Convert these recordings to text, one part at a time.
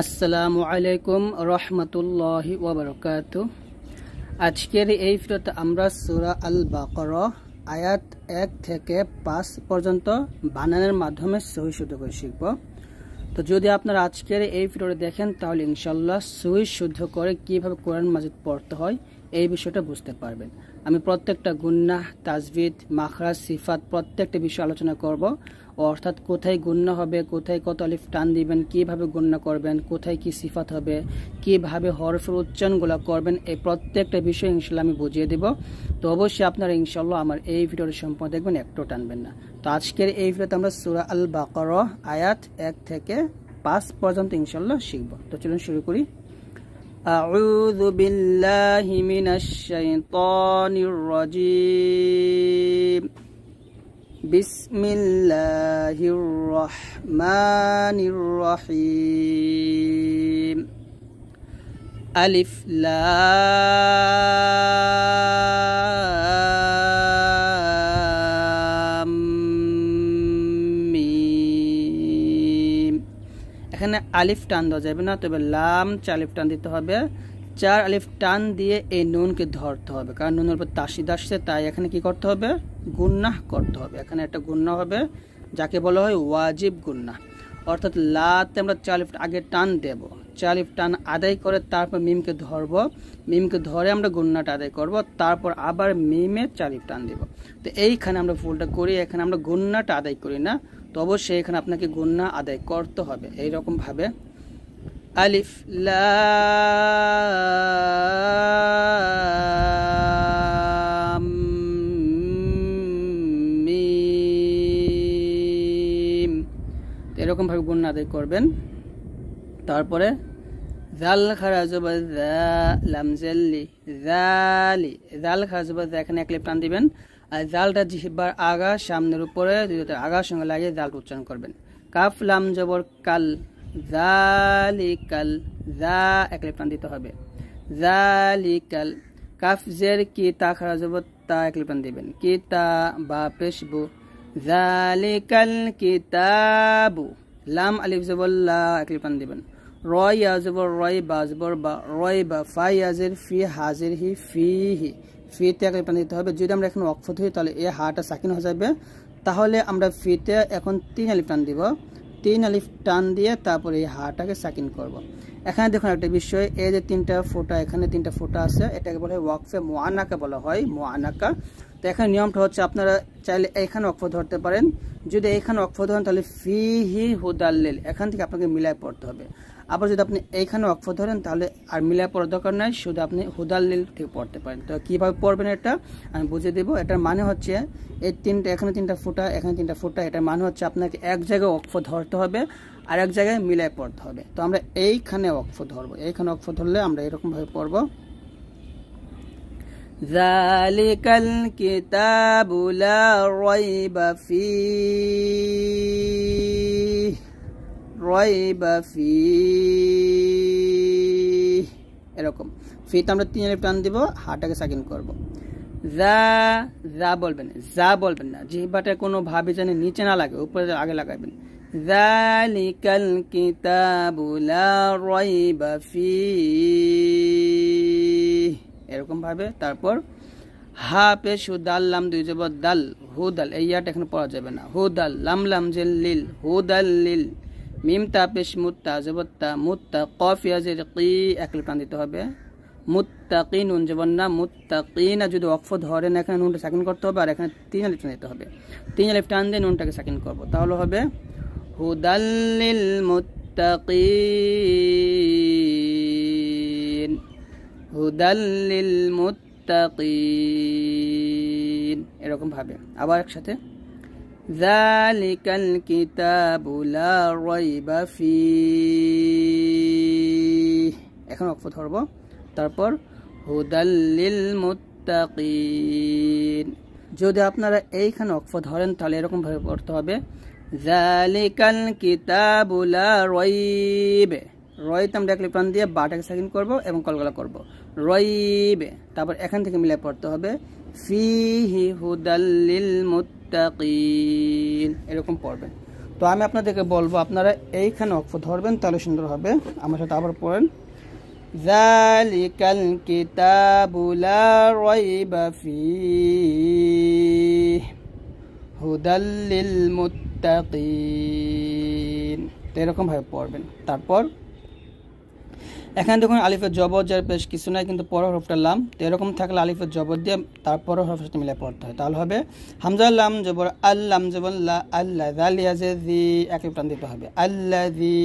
আসসালামু আলাইকুম রহমতুল্লাহি ওয়া বারাকাতুহু। আজকের এই ভিডিওতে আমরা সূরা আল বাকারা আয়াত 1 থেকে 5 পর্যন্ত বানানের মাধ্যমে সহি শুদ্ধ করে শিখব। তো যদি আপনারা আজকের এই ভিডিওটা দেখেন তাহলে ইনশাআল্লাহ সহি শুদ্ধ করে কিভাবে কোরআন মাজিদ পড়তে হয় এই বিষয়টা বুঝতে পারবেন। আমি প্রত্যেকটা গুন্নাহ, তাজবিদ, মাখরাজ, সিফাত প্রত্যেকটা বিষয় আলোচনা করব। অর্থাৎ কোথায় গুন্না হবে, কোথায় কত আলিফ টান দিবেন, কিভাবে গুন্না করবেন, কোথায় কি সিফাত হবে, কিভাবে হরফের উচ্চারণগুলো করবেন, এই প্রত্যেকটা বিষয় ইনশাআল্লাহ আমি বুঝিয়ে দেব। তো অবশ্যই আপনারা ইনশাআল্লাহ আমার এই ভিডিওটি সম্পূর্ণ দেখবেন, একটু টানবেন না। তো আজকের এই ভিডিওতে আমরা সূরা আল বাকারা আয়াত 1 থেকে 5 পর্যন্ত ইনশাআল্লাহ শিখব। তো চলুন শুরু করি। আউযু বিল্লাহি মিনাশ শাইতানির রাজীম। বিসমিল্লাহির রহমানির রহিম। আলিফ লাম মিম। এখানে আলিফ টান দেওয়া যাবে না, তবে লাম 4 আলিফ টান দিতে হবে। 4 আলিফ টান দিয়ে এই নুনকে ধরতে হবে, কারণ নুনের উপর তাসদীদ আসছে, তাই এখানে কি করতে হবে? গুন্নাহ করতে হবে। এখানে একটা গুন্নাহ হবে যাকে বলা হয় ওয়াজিব গুন্নাহ। অর্থাৎ লাতে আমরা 4 আলিফ আগে টান দেব, 4 আলিফ টান আদায় করে তারপর মিমকে ধরবো, মিমকে ধরে আমরা গুন্নাটা আদায় করব, তারপর আবার মিমে 4 আলিফ টান দেব। তো এইখানে আমরা ভুলটা করি, এখানে আমরা গুন্নাটা আদায় করি না। তো অবশ্যই এখানে আপনাকে গুন্না আদায় করতে হবে এইরকম ভাবে। আলিফ লাম মিম, এরকম ভাবে গুন্না আদায় করবেন। তারপরে জাল খারাজবা যা লাম জাল্লি জালি, জাল খারাজবা যা, এখানে 1 আলিফ টান দিবেন আর জালটা জিহ্বার আগা সামনের উপরে দুইটা আগার সঙ্গে লাগিয়ে জালটা উচ্চারণ করবেন। কাফ লাম জবর কাল, জালিকাল, যা 1 আলিফ টান দিতে হবে, জালিকাল। কাফ জের কি, তা খারা যাব, তা 1 আলিফ টান দিবেন, কি তা বা পেশবু, জালিকাল কিতাবু। লাম আলিফ জবর লা 1 আলিফ টান দিবেন। রয় জবর রয়, বা জবর বা, রয় বা। ফাই আজের ফি, হাজির হি, ফিহি, ফিতে 1 আলিফ টান দিতে হবে। যদি আমরা এখন ওয়াকফ ধরি তাহলে এই হাটা সাকিন হয়ে যাবে, তাহলে আমরা ফিতে এখন 3 আলিফ টান দিব। 3 আলিফ টান দিয়ে তারপরে এই হাটাকে সাকিন করব। এখানে দেখুন একটা বিষয়, এই যে 3টা ফোঁটা, এখানে 3টা ফোঁটা আছে, এটাকে বলা হয় ওয়াকফে মুআন্নাকা বলা হয়, মুআন্নাকা। তো এখানে নিয়মটা হচ্ছে আপনারা চাইলে এইখানে ওয়াকফ ধরতে পারেন। যদি এইখানে ওয়াকফ ধরেন তাহলে ফিহি হুদাল্লিল, এখান থেকে আপনাকে মিলায় পড়তে হবে। আবার যদি আপনি এইখানে ওয়াকফ ধরেন তাহলে আর মিলায় পড়ার দরকার নাই, শুধু আপনি হুদাল্লিল ঠিক পড়তে পারেন। তো কীভাবে পড়বেন এটা আমি বুঝিয়ে দেবো। এটার মানে হচ্ছে এই 3টা, এখানে 3টা ফোঁটা, এখানে 3টা ফোঁটা, এটার মানে হচ্ছে আপনাকে এক জায়গায় ওয়াকফ ধরতে হবে আর এক জায়গায় মিলায় পড়তে হবে। তো আমরা এইখানে ওয়াকফ ধরবো, এইখানে ওয়াকফ ধরলে আমরা এরকম ভাবে পড়বো। যালিকাল কিতাবু লা রাইবা ফীহি, রাইবা ফীহি, এরকম। ফিতে আমরা 3 আলিফ টান দিব, হাটাকে সাকিন করব। যা, যা বলবেন, যা বলবেন না, জিহ্বাটা কোনো ভাবে যেন নিচে না লাগে, উপরে আগে লাগাবেন। যালিকাল কিতাবু লা রাইবা ফীহি, এরকম ভাবে। তারপর হা পেশ হুদাল, লাম 2 জবর দাল, হুদাল, এই ইয়াটা এখানে পড়া যাবে না, হুদাল, লাম লাম জেল লিল, হুদাল্লিল। মিম তা পেশ মুত্তা জবর তা, মুত্তা। কফ ইয়াজের কি, 1 আলিফ টান দিতে হবে। মুত্তাকিন, নুন জবর না, মুত্তাকিন। যদি ওয়াকফ ধরেন এখানে নুনটা সাকিন করতে হবে আর এখানে 3 আলিফ টান দিতে হবে। 3 আলিফ টান দিয়ে নুনটাকে সাকিন করব, তাহলে হবে হুদাল্লিল মুত্তাকিন, হুদাল্লিল মুত্তাকিন, এরকম ভাবে। আবার একসাথে, যালিকাল কিতাবু লা রাইবা ফীহি, এখন ওয়াকফ ধরব। তারপর হুদাল্লিল মুত্তাকিন। যদি আপনারা এইখানে ওয়াকফ ধরেন তাহলে এরকম ভাবে পড়তে হবে, যালিকাল কিতাবু লা রাইবা, রয়তে আমরা 1 আলিফ টান দিয়ে বাটাকে সাকিন করব এবং কলকলা করব, রইবে। তারপর এখান থেকে মিলে পড়তে হবে ফিহি হুদাল লিল মুত্তাকিন, এরকম পড়বেন। তো আমি আপনাদেরকে বলবো আপনারা এইখানে ওয়াকফ ধরবেন, তাহলে সুন্দর হবে। আমার সাথে আবার পড়েন, যালিকাল কিতাবু লা রাইবা ফীহি হুদাল লিল মুত্তাকিন। এরকম ভাবে পড়বেন। তারপর এখানে দেখুন আলিফের জবর যার পেশ কিছু নাই, কিন্তু পরের হরফটা লাম। তো এরকম থাকলে আলিফের জবর দিয়ে তারপরের হরফের সাথে মিলে পড়তে হয়। তাহলে হবে হামজা লাম জবর আল, লাম জবর লা, আল্লাহ, জাল ইয়াজে জি, এক টান দিতে হবে, আল্লাযী,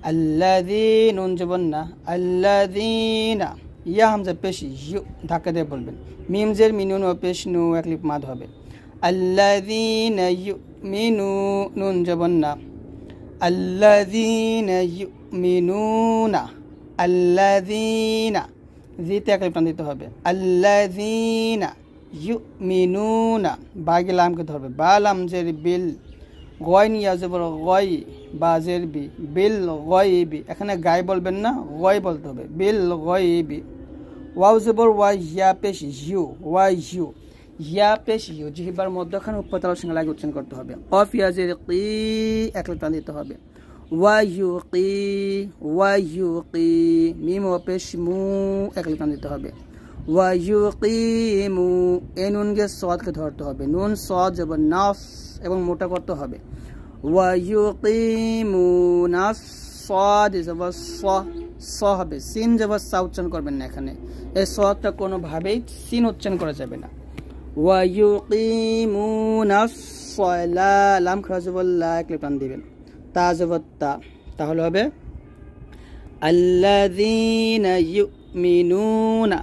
আল্লাযী, নুন জবর না, আল্লাযীনা, ইয়া হামজা পেশ ইউ, ধাক্কা দিয়ে বলবেন। মিম জের মিনুন ও পেশ নু, এক লিপ মাদ হবে, আল্লাযীনা ইউমিনু, নুন জবর না, আল্লাযীনা ইউমিনুনা, আল্লাযীনা, জিতে এক লিপ টান দিতে হবে, আল্লাযীনা ইউমিনুনা, বাগে লামকে ধরবে, বা লাম জের বিল, গয় নিয়া জবর গয়, বাজের বি, বিল গয়বি, এখানে গায় বলবেন না, গয় বলতে হবে, বিল গয়বি। ওয়াও জবর ওয়া, ইয়া পেশ ইউ, ওয়া ইউ, ইয়া পেশ ইউ, জিহ্বার মধ্যখানে উপতালার সঙ্গে লাগে উচ্চারণ করতে হবে। অফ ইয়াজের কি, এক টান দিতে হবে, ওয়া ইউ কি, ওয়া ইউ কি, মিম ও পেশ মু, এক টান দিতে হবে, ওয়া ইউ কি মু, এ নুন গে সদকে ধরতে হবে, নুন সদ জবর নাফ এবং মোটা করতে হবে, ওয়া ইউ কি মু না, সদ জবর স, স হবে, সিন জবর সা উচ্চারণ করবেন না, এখানে এই সদটা কোনোভাবেই সিন উচ্চারণ করা যাবে না। ওয়া ইউ কি মু না সলা, লাম খারা জবর লা, এক টান দিবেন, তা জবর তা, তাহলে হবে আল্লাযীনা ইউমিনুনা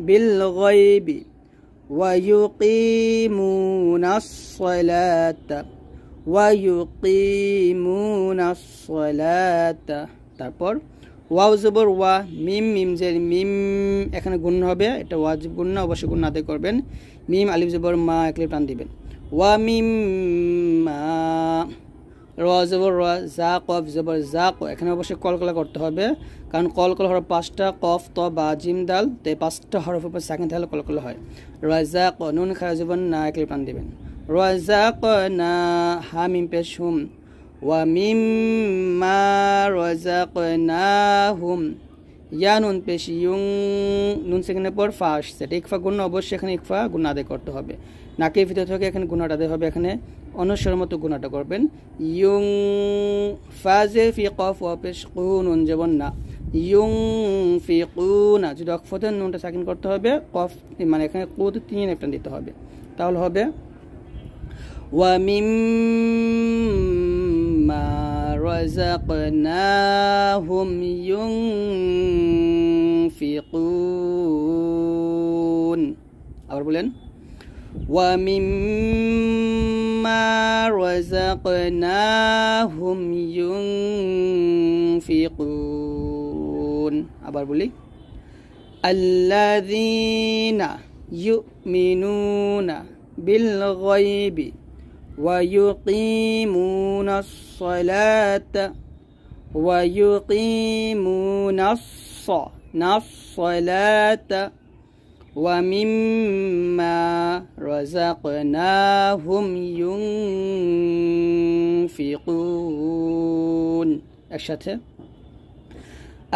বিল গায়বি ওয়া ইউকিমুনাস সালাতা, ওয়া ইউকিমুনাস সালাতা। তারপর ওয়াও জবর ওয়া, মিম, মিম জের মিম, এখানে গুণ হবে, এটা ওয়াজিব গুণ না, অবশ্যই গুণ আদায় করবেন। মিম আলিফ জবর মা, এক লিপ টান দিবেন, ওয়া মিম মা, র জবর র, জা কফ জবর জা ক, এখানে অবশ্যই কলকলা করতে হবে, কারণ কলকলা হরফ পাঁচটা, কফ ত বা জিম দাল, তো এই পাঁচটা হরফ উপর সেকেন্ড থাকলে কলকলা হয়। রজা ক, নুন খারা জবর না, এক লিপ টান দিবেন, রজা ক না, হা মিম পেশ হুম, ওয়া মিম মা রজা ক না হুম, ইয়া নুন পেশ ইউং, নুন সেখানে পর ফা আসছে, ইকফা গুণ অবশ্যই এখানে ইকফা গুণ আদায় করতে হবে, নাকের ভিতর থেকে এখানে গুণাটা আদায় হবে, এখানে অনুস্বরের মতো গুণাটা করবেন। ইউং ফাজে ফি কফ ওয়া পেশ কু, নুন জবর না, ইউং ফি কুনা, যদি অক্ফতের নুনটা সাকিন করতে হবে, কফ মানে এখানে কুতে তিন একটা দিতে হবে, তাহলে হবে ওয়া মিম্মা রাযাকনাহুম ইউনফিকুন। আবার বলেন, ওয়া মিম্মা রাযাকনাহুম ইউনফিকুন। আবার বলি, আল্লাযীনা ইউমিনুনা বিল গায়বি ওয়া ইউকিমুনাস সালাতা ওয়া ইউকিমুনাস সালাতা ওয়া মিম্মা রাযাকনাহুম ইউনফিকুন। একসাথে,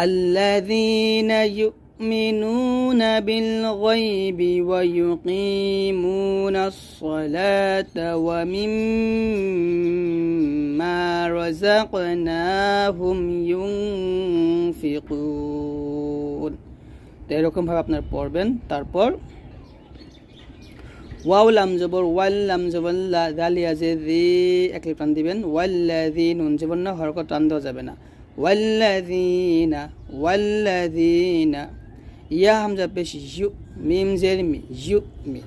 আল্লাযীনা ইউমিনুনা বিল গায়বি ওয়া ইউকিমুনাস সালাতা ওয়া মিম্মা রাযাকনাহুম ইউনফিকুন। এরকম ভাবে আপনারা পড়বেন। তারপর ওয়াও লাম জবর ওয়াল, লাম জবর লা, দাল ইয়াজে জি, এক লিপ টান দিবেন, ওয়াল্লাযী, নুন জবর না, হরকত টান দেওয়া যাবে না, ওয়াল্লাযীনা, ওয়াল্লাযীনা, ইয়া হামজা পেশ ইউ, মিম জের মি, ইউ মি,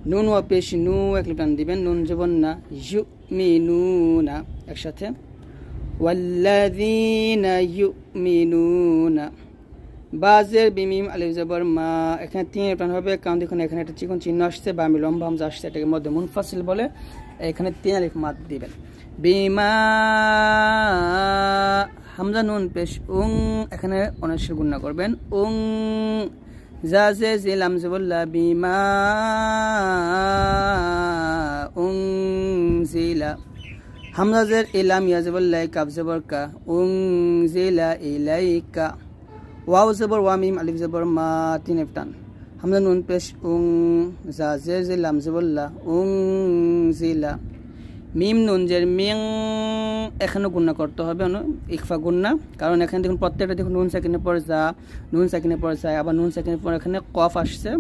নুন ওয়া পেশ নু, এক লিপ টান দিবেন, নুন জবর না, ইউ মিনুনা। একসাথে, ওয়াল্লাযীনা ইউমিনুনা, বাজের বিমিম আলিফ জবর মা, এখানে তিন প্রাণ হবে, কারণ দেখুন এখানে একটা চিকন চিহ্ন আসছে বা আমি লম্বা হামজা আসছে, এটাকে মধ্যে মুনফাসিল বলে, এখানে তিন আলিফ মাদ দিবেন। বিমা হামজা নুন পেশ উং, এখানে অনস্বর গুণনা করবেন, উং জাজে জি লাম জবল্লা, বিমা উং জিলা, হামজা জের ইলাম ইয়া জবর লাই কাফ জবর কা উনজিলা ইলাইকা ওয়াও জবর ওয়া মিম আলিফ জবর মা তিন টান হামজা নুন পেশ জা জের জে লাম জবর লা উনজিলা মিম নুন জের মিং এখানে গুণনা করতে হবে ইকফা গুণনা কারণ এখানে দেখুন প্রত্যেকটা দেখুন নুন সাকিনের পর যা নুন সাকিনের পর যায় আবার নুন সাকিনের পর এখানে কফ আসছে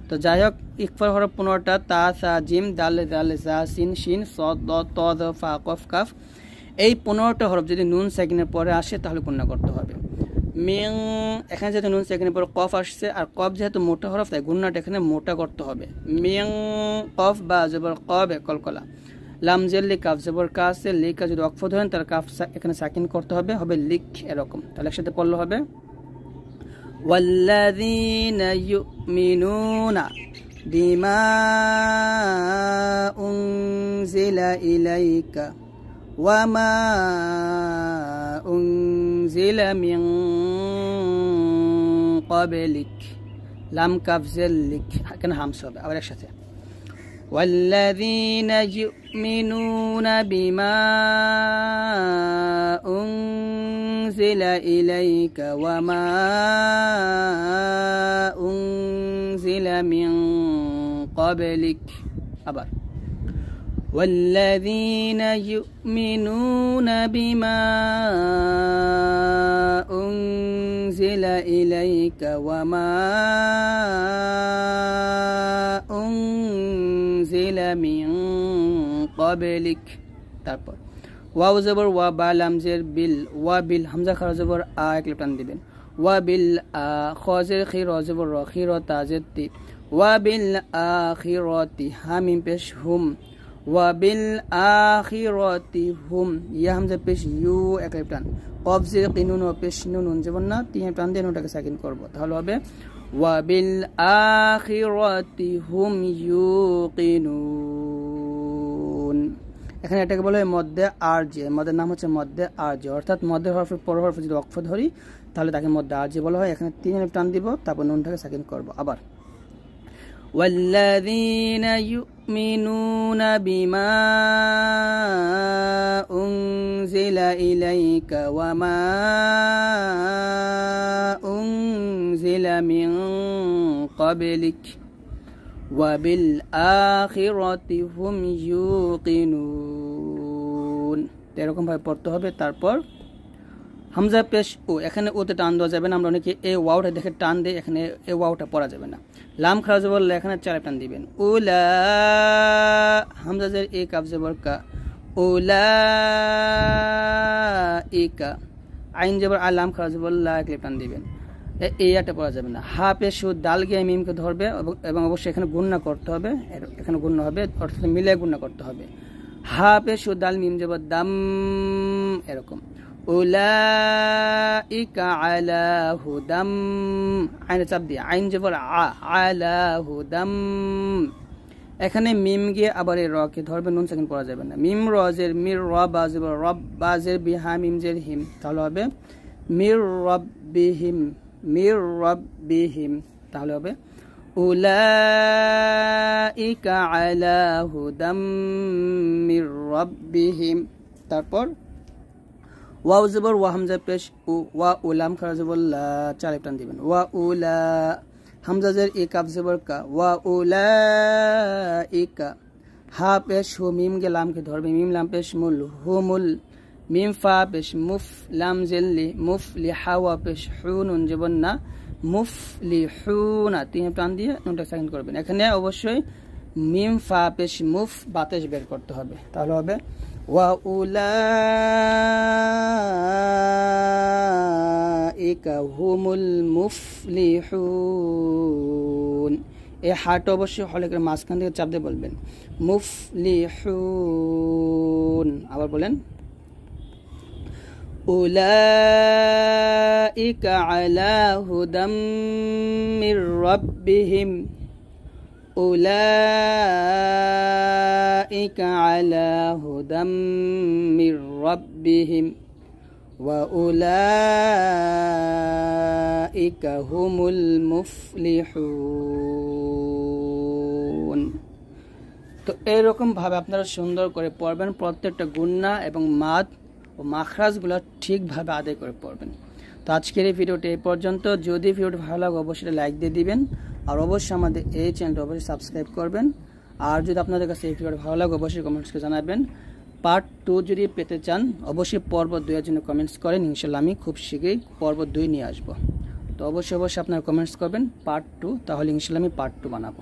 তো যাই হোক ইকফার হরফ 15টা তা সা জিম দাল দাল জা সিন শিন সদ দ ত দ ফা কফ কাফ এই 15টা হরফ যদি নুন সাকিনের পরে আসে তাহলে গুণনা করতে হবে মিং এখানে যেহেতু নুন সাকিনের পর কফ আসছে আর কফ যেহেতু মোটা হরফ তাই গুণনাটা এখানে মোটা করতে হবে মিং কফ বা জবর কবে কলকলা লাম জেল্লি কাফ জবর কা আছে লিকা যদি ওয়াকফ ধরেন তার কাফ এখানে সাকিন করতে হবে হবে লিক এরকম তাহলে একসাথে পড়লে হবে ওয়াল্লাযীনা ইউমিনুনা বিমা উনজিলা ইলাইকা ওয়া মা উনজিলা মিন ক্বাবলিক লাম কাফ জেল্লিক এখানে হামস হবে আবার একসাথে والذين يؤمنون بما أنزل إليك وما أنزل من قبلك أبر والذين يؤمنون بما أنزل إليك وما أنزل من قبلك তারপর ওয়াও জবর ওয়া বা লাম জের বিল ওয়া বিল হামজা খারা জবর আ এক টান দিবেন ওয়া বিল আ খ জের খি র জবর র খি র তা জের তি ওয়া বিল আখিরাতি হা মিম পেশ হুম ওয়া বিল আখিরাতি হুম ইয়া হামজা পেশ ইউ এক টান কফ জের কিনুন ও পেশ নুন যেমন না তিন টান দিয়ে নুনটাকে সাকিন করব তাহলে হবে ওয়া বিল আখিরাতি হুম ইউকিনুন এখানে এটাকে বলা হয় মধ্যে আরজি মদের নাম হচ্ছে মধ্যে আরজি অর্থাৎ মধ্যে হরফের পর হরফে যদি ওয়াকফ ধরি তাহলে তাকে মধ্যে আরজি বলা হয় এখানে তিন টান দিব তারপর নুনটাকে সাকিন করব আবার والذين يؤمنون بما أنزل إليك وما أنزل من قبلك وبالآخرة هم يوقنون এরকম ভাবে পড়তে হবে তারপর হামজা পেশ ও এখানে ওতে টান দেওয়া যাবে না আমরা অনেকে এই ওয়াওটা দেখে টান দেই এখানে এই ওয়াওটা পড়া যাবে না লাম খারাজ বললে এখানে চার টান দিবেন উলা হামজা জের এ কাফ জবর কা উলা ইকা আইন জবর আ লাম খারাজ বললে এক টান দিবেন এই একটা পড়া যাবে না হা পেশ ও দাল গিয়ে মিমকে ধরবে এবং অবশ্যই এখানে গুণনা করতে হবে এখানে গুণনা হবে অর্থাৎ মিলে গুণনা করতে হবে হা পেশ ও দাল মিম জবর দাম এরকম উলাইকা আলা হুদাম আইন চাপ দিয়ে আইন জবর আলা হুদাম এখানে মিম গিয়ে আবার এই র কে ধরবে নুন সাকিন পড়া যাবে না মিম রজের মির র বাজের রব বাজের বিহা মিম জের হিম তাহলে হবে মির রব্বিহিম তাহলে হবে উলাইকা আলা হুদাম মির রব্বিহিম তারপর ওয়াও জবর ওয়া হামজা পেশ উ ওয়া উলাম খারা জবর লা চার টান দিবেন ওয়া উলা হামজা জের ই কাফ জবর কা ওয়া উলাইকা হা পেশ হু মিম গে লাম কে ধরবে মিম লাম পেশ মুল হুমুল মিম ফা পেশ মুফ লাম জেল্লি মুফ লি হাওয়া পেশ হুনুন জবর না মুফ লি হুনা তিন টান দিয়ে নুনটা সাইন করবেন এখানে অবশ্যই মিম ফা পেশ মুফ বাতাস বের করতে হবে তাহলে হবে ওয়া উলাইকা হুমুল মুফলিহুন এই হাট অবশ্যই হলেকের মাঝখান থেকে চাপ দিয়ে বলবেন মুফলিহুন আবার বলেন উলাইকা আলা হুদাম মির রাব্বিহিম উলাইকা আলা হুদাম মির রাব্বিহিম ওয়া উলাইকা হুমুল মুফলিহুন তো এইরকমভাবে আপনারা সুন্দর করে পড়বেন, প্রত্যেকটা গুন্না এবং মাদ ও মাখরাজগুলো ঠিকভাবে আদায় করে পড়বেন। তো আজকের এই ভিডিওটি এই পর্যন্ত। যদি ভিডিওটি ভালো লাগে অবশ্যই লাইক দিয়ে দিবেন, আর অবশ্যই আমাদের এই চ্যানেলটি অবশ্যই সাবস্ক্রাইব করবেন। আর যদি আপনাদের কাছে এই ভিডিওটি ভালো লাগে অবশ্যই কমেন্টসকে জানাবেন। পার্ট 2 যদি পেতে চান অবশ্যই পর্ব 2 এর জন্য কমেন্টস করেন, ইনশাল্লাহ আমি খুব শীঘ্রই পর্ব 2 নিয়ে আসবো। তো অবশ্যই আপনারা কমেন্টস করবেন পার্ট 2, তাহলে ইনশাল্লাহ আমি পার্ট 2 বানাবো।